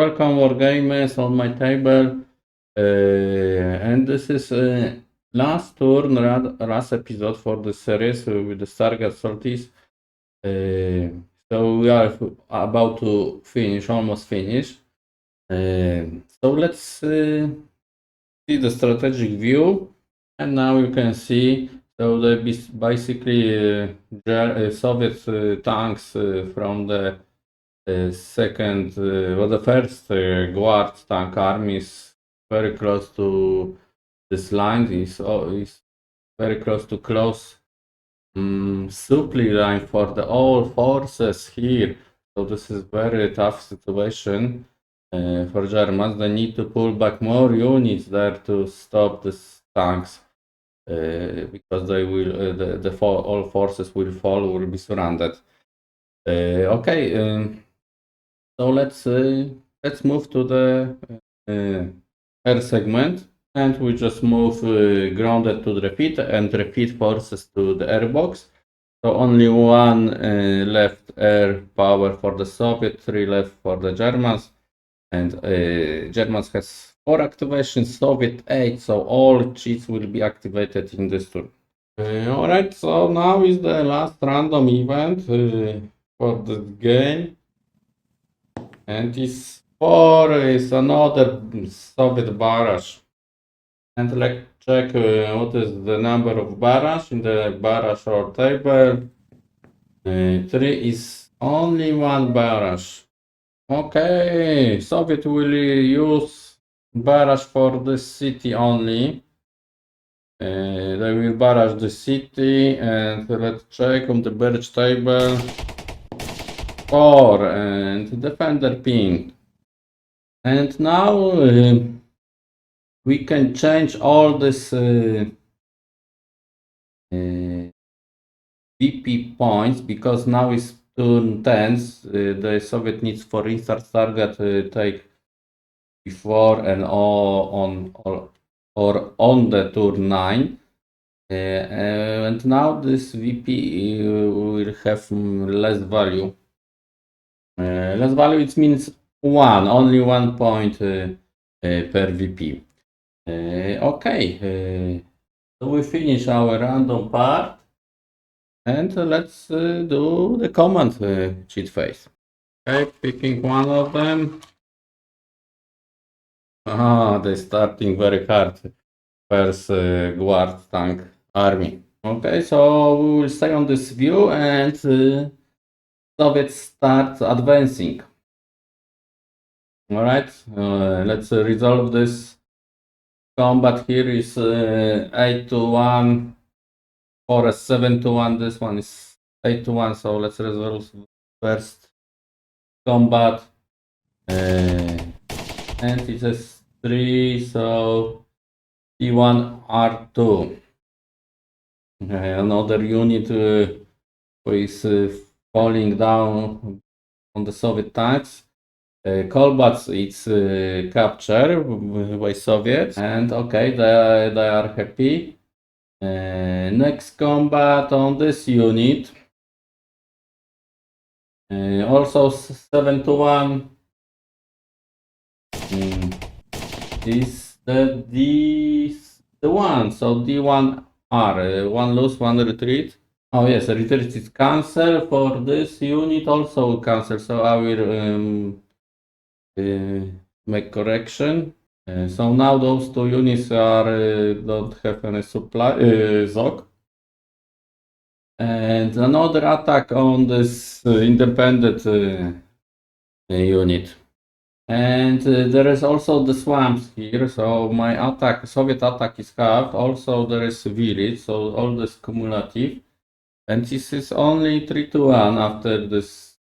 welcome Wargamers on my table. And this is last turn last episode for the series with the Stargard Solstice. So we are about to finish, almost finish. So let's see the strategic view, and now you can see so the basically Soviet tanks from the second well, the first Guard tank army is very close to this line. Is very close to close supply line for the all forces here. So this is very tough situation for Germans. They need to pull back more units there to stop these tanks because they will all forces will fall, will be surrounded. Okay. So let's move to the air segment, and we just move grounded to the refit and refit forces to the airbox. So only one left air power for the Soviet, 3 left for the Germans, and Germans has 4 activations, Soviet 8. So all cheats will be activated in this turn. Alright, so now is the last random event for this game. And this 4 is another Soviet barrage. And let's check what is the number of barrage in the barrage or table. 3 is only one barrage. Okay, Soviet will use barrage for the city only. They will barrage the city, and let's check on the barrage table. 4 and defender ping. And now we can change all this VP points, because now it's turn 10s. The Soviet needs for restart target take before and or on the turn 9. And now this VP will have less value. Less value, it means only 1 point per VP. Okay, so we finish our random part, and let's do the command cheat phase. Okay, picking one of them. They're starting very hard. First Guard tank army. Okay, so we will stay on this view, and Soviets start advancing. All right, let's resolve this. Combat here is 8-1 or a 7-1. This one is 8-1. So let's resolve first combat. And it is 3. So T1 R2. Another unit who is falling down on the Soviet tanks. Kolbats, it's captured by Soviets, and okay, they are happy. Next combat on this unit, also 7-1. Is the one, so D1R, 1 lose, 1 retreat. Oh yes, retreat is cancelled. For this unit also cancel, so I will make correction. So now those 2 units are don't have any supply ZOG. And another attack on this independent unit. And there is also the swamps here, so my attack, Soviet attack is halved. Also there is village, so all this cumulative. And this is only 3-1 after this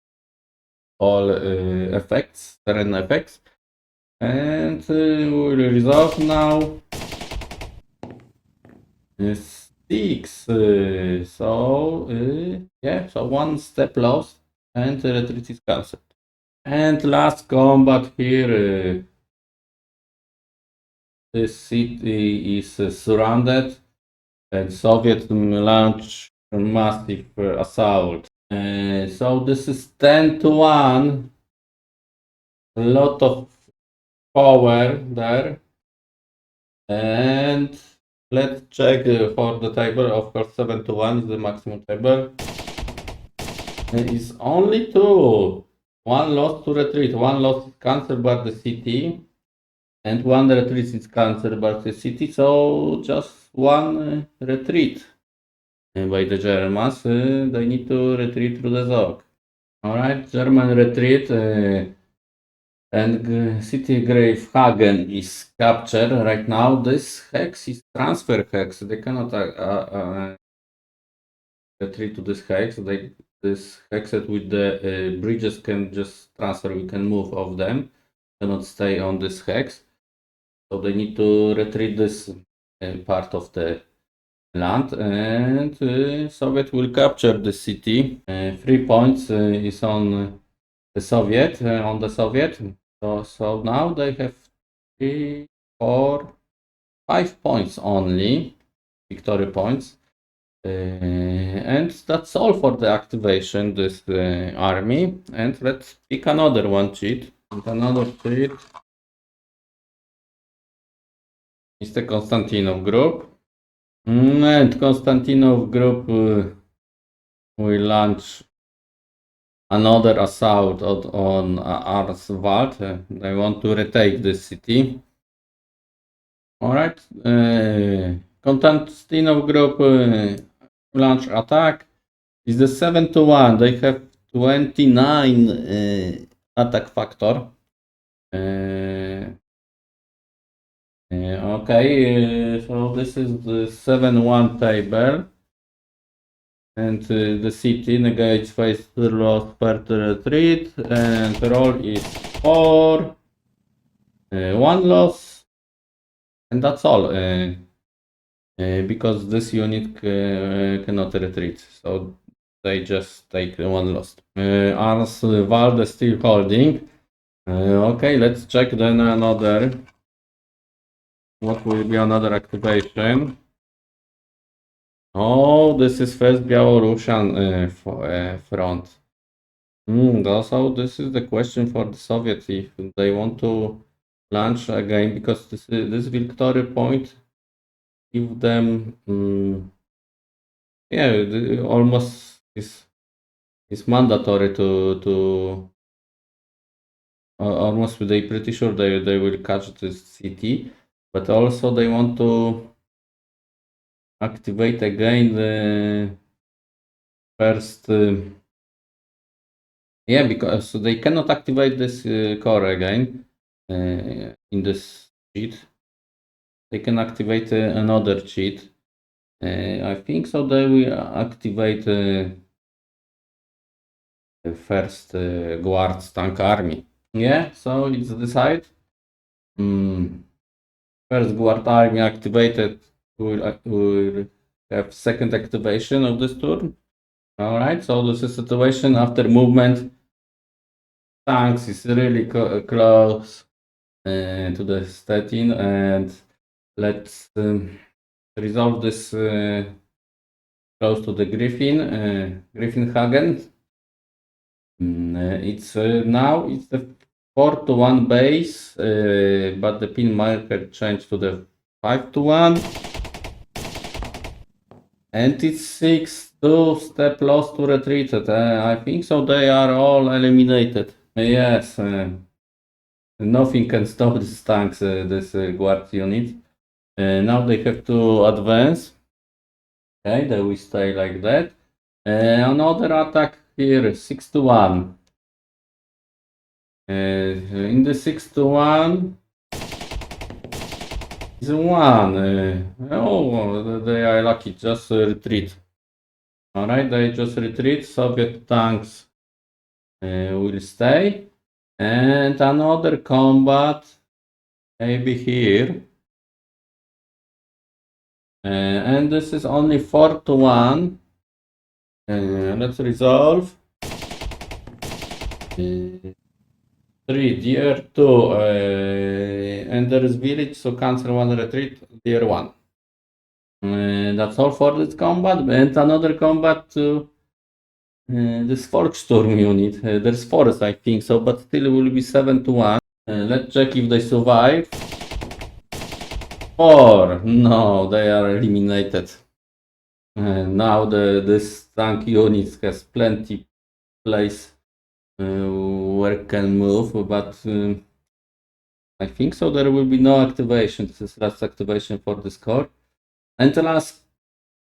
all effects, terrain effects. And we will resolve now. 6. So yeah, so 1 step lost, and retreat is cancelled. And last combat here. This city is surrounded, and Soviet launch a massive assault. So this is 10-1. a lot of power there. And let's check for the table. Of course, 7-1 is the maximum table. It's only two. One loss to retreat. One loss is cancelled by the city. And one retreat is cancelled by the city. So just one retreat by the Germans. They need to retreat through the Zog. Alright, German retreat. And city Gravehagen is captured right now. This hex is transfer hex. They cannot retreat to this hex. This hex with the bridges can just transfer. We can move off them. Cannot stay on this hex. So they need to retreat this part of the land, and Soviet will capture the city. 3 points is on the Soviet. So now they have 3, 4, 5 points only, victory points. And that's all for the activation this army. And let's pick another one cheat. And another cheat is the Konstantinov group. And Konstantinov group will launch another assault on Arswald. They want to retake this city. Alright. Konstantinov group launch attack is the 7-1. They have 29 attack factor. Okay, so this is the 7-1 table. And the city negates face loss per retreat, and roll is 4. 1 loss, and that's all. Because this unit cannot retreat, so they just take 1 loss. Arswald is still holding. Okay, let's check then another. What will be another activation? Oh, this is first Belarusian front. Also, this is the question for the Soviets if they want to launch again, because this victory point give them, almost is mandatory to almost they pretty sure they will catch this city, but also they want to activate again the first. Because they cannot activate this core again in this cheat. They can activate another cheat. I think so. They will activate the first Guards tank army. Yeah, so it's decided. First Guard army activated. Will have second activation of this turn. Alright, so this is the situation after movement. Tanks is really close to the Stettin, and let's resolve this close to the Griffin, Griffinhagen. It's now it's the 4-1 base, but the pin marker changed to the 5-1, and it's 6-2 step loss to retreated. I think so. They are all eliminated. Yes, nothing can stop these tanks, this guard unit. Now they have to advance. Okay, they will stay like that. Another attack here, 6-1. In the 6-1 is 1. Oh, they are lucky, just retreat. Alright, they just retreat. Soviet tanks will stay. And another combat, maybe here. And this is only 4-1. Let's resolve. 3 DR2, and there is village, so cancel 1 retreat, DR1. That's all for this combat. And another combat to this Volkssturm unit. There's forest, I think so, but still it will be 7-1. Let's check if they survive. 4. No, they are eliminated. Now this tank unit has plenty place where it can move, but I think so there will be no activation. This is last activation for this core. And the last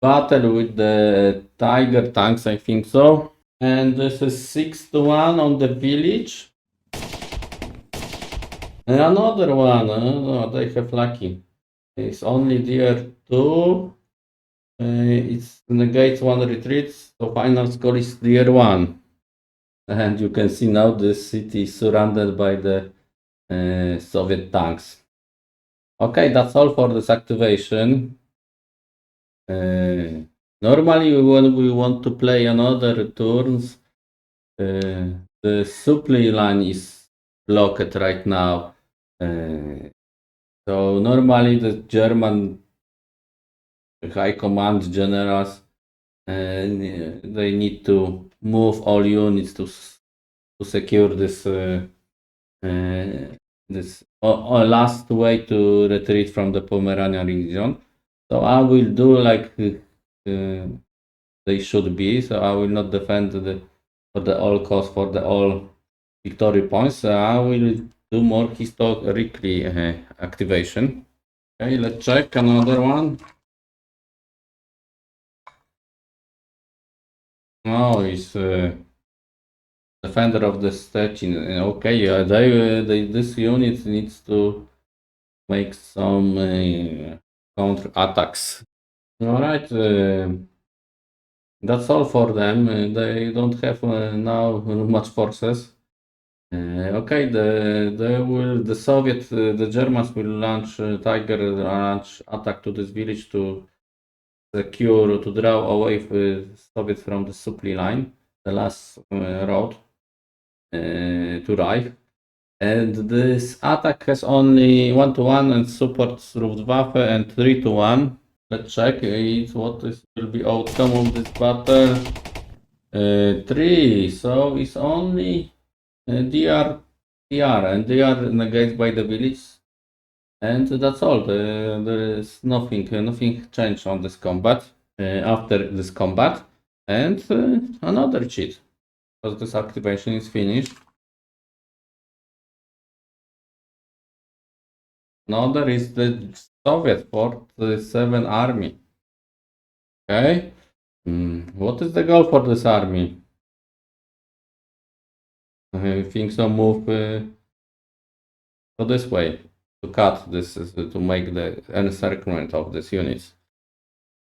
battle with the Tiger tanks, I think so. And this is 6-1 on the village. And another one, no, they have lucky. It's only DR 2. It's negates 1 retreat, so final score is DR 1. And you can see now this city is surrounded by the Soviet tanks. Okay, that's all for this activation. Normally when we want to play another turns, the supply line is blocked right now. So normally the German high command generals they need to move all units to secure this this last way to retreat from the Pomeranian region. So I will do like they should be. So I will not defend for the all cost for the all victory points. I will do more historically activation. Okay, let's check another one. Oh, it's defender of the station. Okay, yeah, this unit needs to make some counter attacks. All right, that's all for them. They don't have now much forces. Okay, the Soviet, the Germans will launch Tiger launch attack to this village to secure, to draw away Soviets from the supply line, the last road to Reich. And this attack has only 1-1 and supports Luftwaffe and 3-1. Let's check what will be outcome of this battle. 3, so it's only DR, and they are negated by the village. And that's all. There is nothing changed on this combat after this combat. And another cheat, because this activation is finished. Another is the Soviet 47 army. Okay. What is the goal for this army? I think so. Move so this way to cut this, to make the encirclement of these units.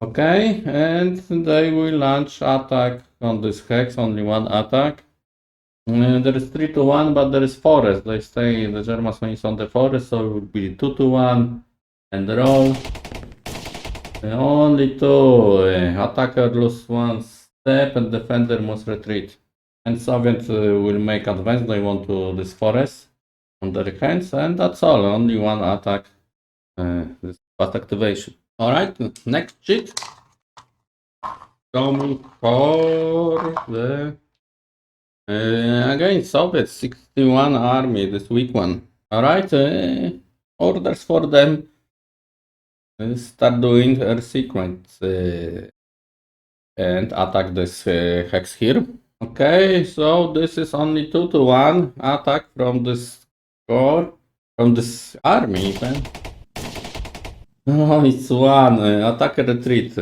Okay, and they will launch attack on this hex. Only one attack. There is 3-1, but there is forest. They say the Germans is on the forest, so it will be 2-1 and roll. Only 2. Attacker lose 1 step and defender must retreat. And Soviets will make advance. They want to this forest on their hands, and that's all. Only 1 attack. This fast activation. All right, next cheat. Coming for the again Soviet 61 army. This weak one. All right, orders for them. Start doing air sequence and attack this hex here. Okay, so this is only 2-1 attack from this core, from this army even. Oh, it's 1 attack retreat.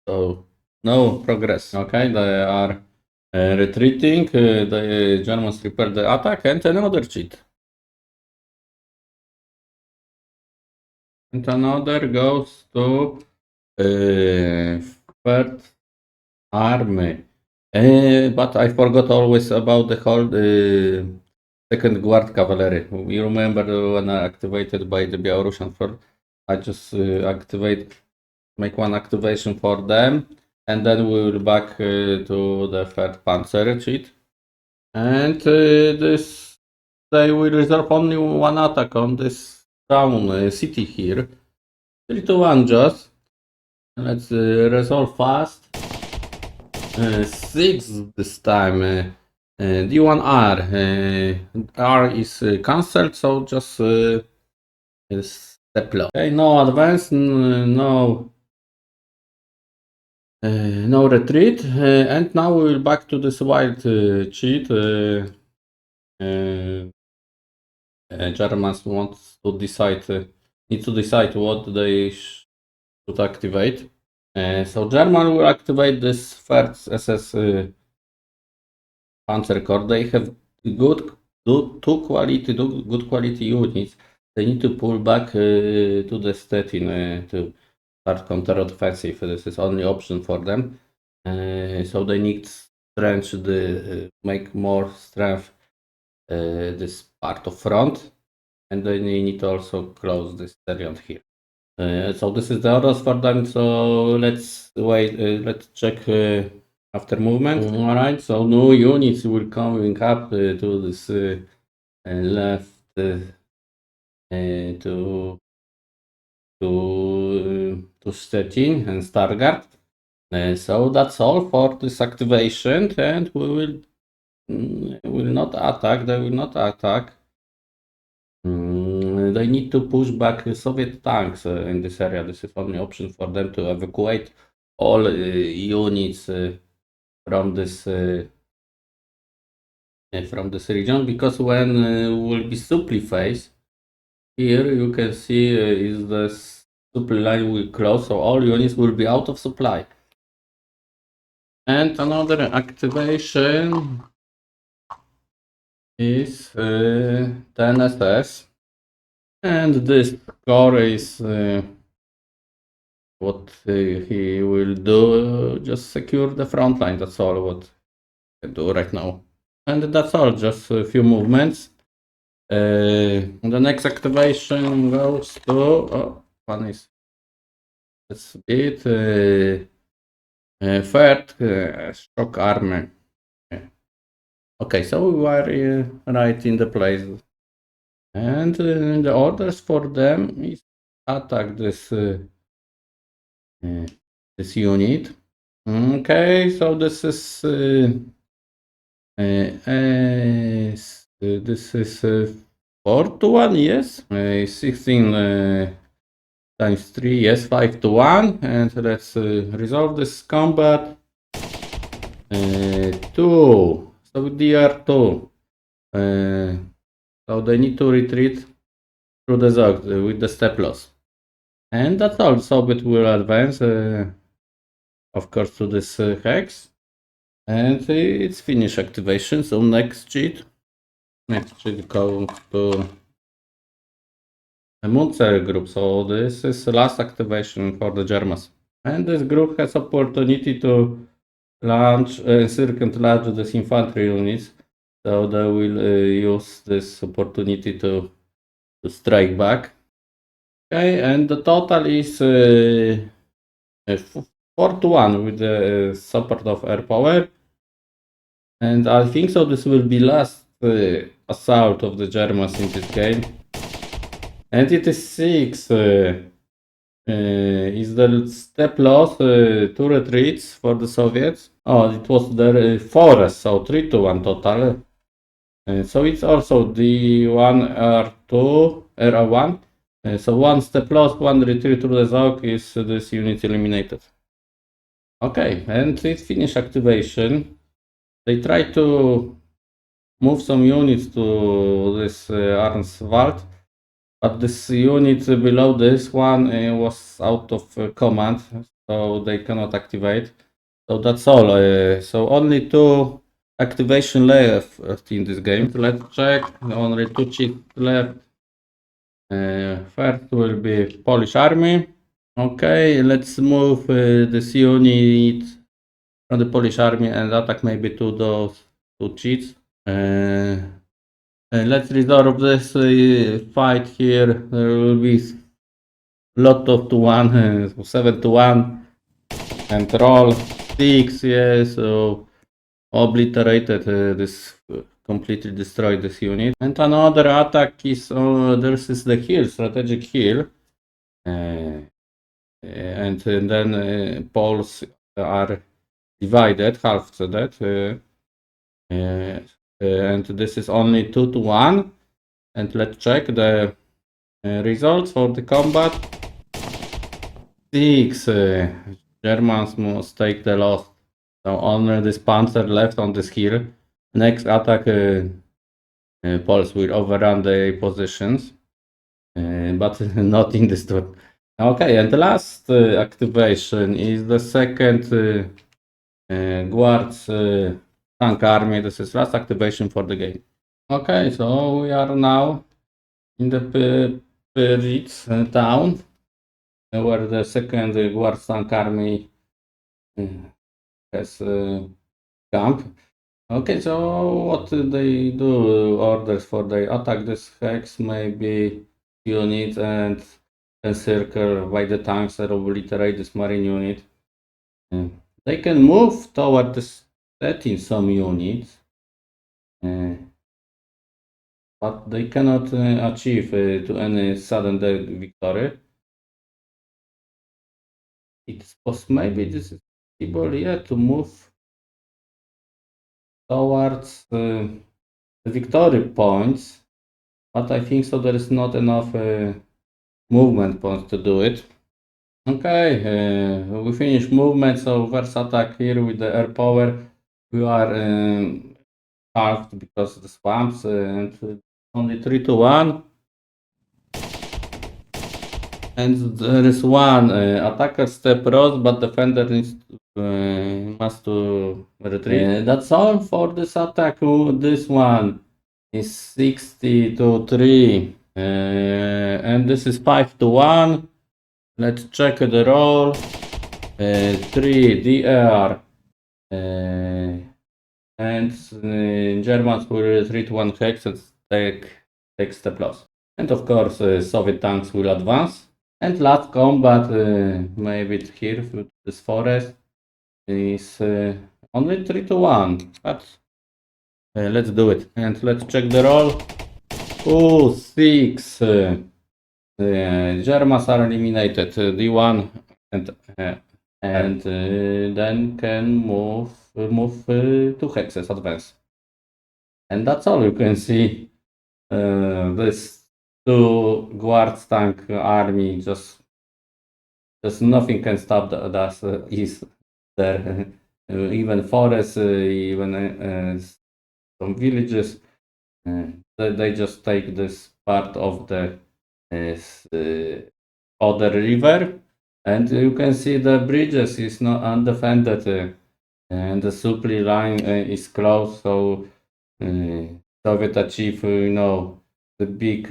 So no progress. Okay, they are retreating. The Germans repair the attack, and another cheat. And another goes to third army. But I forgot always about the whole second guard cavalry. You remember when I activated by the Belarusian front, I just make 1 activation for them, and then we will back to the third panzer cheat. And this they will reserve only 1 attack on this town city here. 3-1 just. Let's resolve fast. 6 this time. D1R. R is cancelled, so just step low. Okay, no advance, no no retreat, and now we will back to this wild cheat. Germans wants to decide, need to decide what they should activate. So German will activate this first SS Panzer Corps. They have good good quality units. They need to pull back to the Stettin to start counter-offensive. This is only option for them. So they need strength to make more strength this part of front, and then they need to also close this area here. So this is the orders for them. So let's wait. Let's check after movement. All right. So new units will coming up to this left to Stettin and Stargard. So that's all for this activation, and we will not attack. They will not attack. They need to push back Soviet tanks in this area. This is only option for them to evacuate all units from this region, because when will be supply phase, here you can see is the supply line will close, so all units will be out of supply. And another activation is 10 SS, and this core is what he will do, just secure the front line. That's all what I do right now. And that's all, just a few movements. The next activation goes to, one is, let's beat third shock army. Okay, so we are right in the place. And the orders for them is attack this this unit. Okay, so this is this is 4-1, yes. 16 times 3, yes, 5-1. And let's resolve this combat. 2. So DR2. So they need to retreat through the Zog with the step loss. And that's all. Soviet will advance, of course, to this hex. And it's finish activation. So next cheat goes to a Munzer group. So this is the last activation for the Germans. And this group has opportunity to launch circuit launch this infantry units. So they will use this opportunity to strike back. Okay, and the total is 4-1 with the support of air power. And I think so this will be last assault of the Germans in this game. And it is 6. Is the step loss 2 retreats for the Soviets? Oh, it was the 4, so 3-1 total. So it's also D1 R2 R1. So 1 step loss, 1 retreat through the Zog is this unit eliminated. Okay, and it finished activation. They try to move some units to this Arnswald, but this unit below this one was out of command, so they cannot activate. So that's all. So only 2 activation left in this game. Let's check. Only 2 cheats left. First will be Polish army. Okay, let's move this unit from the Polish army and attack maybe to those 2 cheats. Let's resolve this fight here. There will be lot of 2-1, 7-1, and roll 6. Yes, so obliterated this, completely destroyed this unit. And another attack is this is the hill, strategic hill, and then Poles are divided, half that, and this is only 2-1. And let's check the results for the combat. 6. Germans must take the loss. So only this panzer left on this hill. Next attack, Poles will overrun the positions, but not in this turn. Okay, and the last activation is the second Guards tank army. This is last activation for the game. Okay, so we are now in the Peritz town, where the second Guards tank army has camp. Okay, so what do they do? Orders for the attack this hex, maybe unit and encircle by the tanks that obliterate this marine unit. They can move toward the setting some units, but they cannot achieve to any sudden victory. It's possible, maybe this is possible, yeah, to move towards the victory points, but I think so there is not enough movement points to do it. Okay, we finish movement, so first attack here with the air power. We are halved because of the swamps, and only 3-1. And there is one attacker step rose, but defender needs must to retreat. That's all for this attack. This one is 60-3, and this is 5-1. Let's check the roll. 3 DR, and Germans will retreat 1 hex and take step loss. And of course, Soviet tanks will advance. And last combat, maybe here through this forest, is only 3-1. But let's do it. And let's check the roll. Oh, 6. Germans are eliminated. D1 and then can move 2 hexes advance. And that's all you can see. This 2 Guards tank army, just nothing can stop us. Is there even forests, even some villages? They just take this part of the other river, and you can see the bridges is not undefended, and the supply line is closed. So Soviet achieve, the big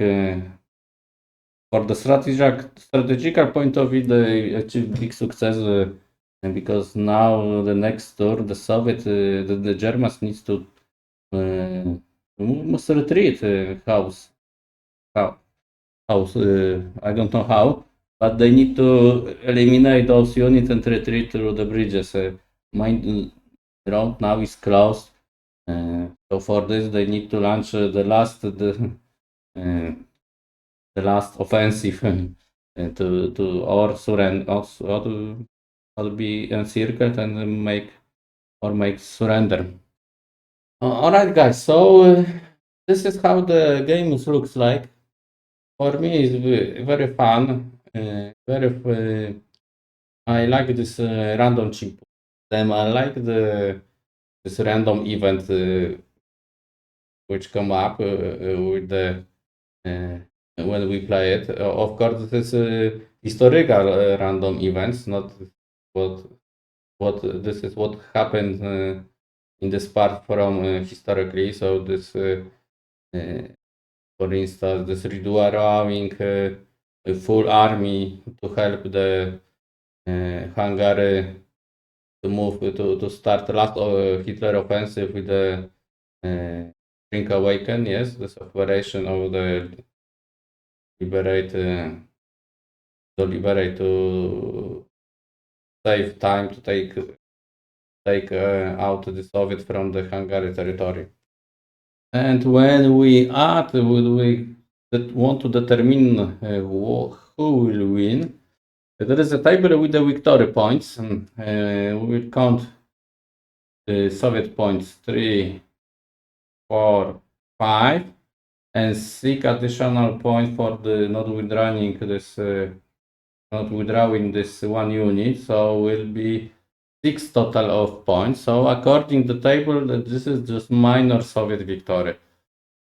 for the strategical point of view, they achieved big success, and because now the next turn the Soviet, the Germans needs to must retreat. How? I don't know how, but they need to eliminate those units and retreat through the bridges. My road now is closed, so for this they need to launch the last offensive to or surrender, or be encircled and make surrender. All right, guys. So this is how the game looks like. For me, it's very fun. I like this random chip. Then I like this random event which come up with the when we play it. Of course, this is historical random events, not what this is what happened in this part from historically. So this, for instance, this Ridu allowing a full army to help the Hungary to move to start last Hitler offensive with the Spring Awaken. Yes, this operation of the liberate to save time to take out the Soviet from the Hungary territory. And when we want to determine who will win, there is a table with the victory points. We will count Soviet points 3, 4, 5, and 6 additional points for the not withdrawing this one unit, so will be 6 total of points. So according to the table, this is just minor Soviet victory.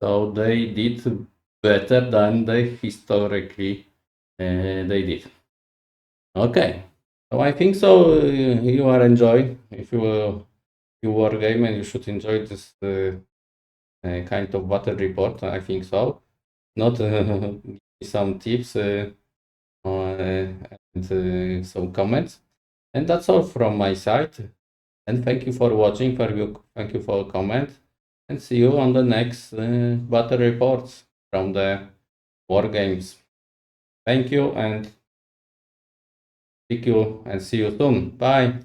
So they did better than they historically they did. Okay, so I think so. You are enjoying. If you war game and you should enjoy this kind of battle report. I think so. Not some tips and some comments. And that's all from my side. And thank you for watching. Thank you for comment. And see you on the next battle reports from the war games. Thank you and see you soon. Bye.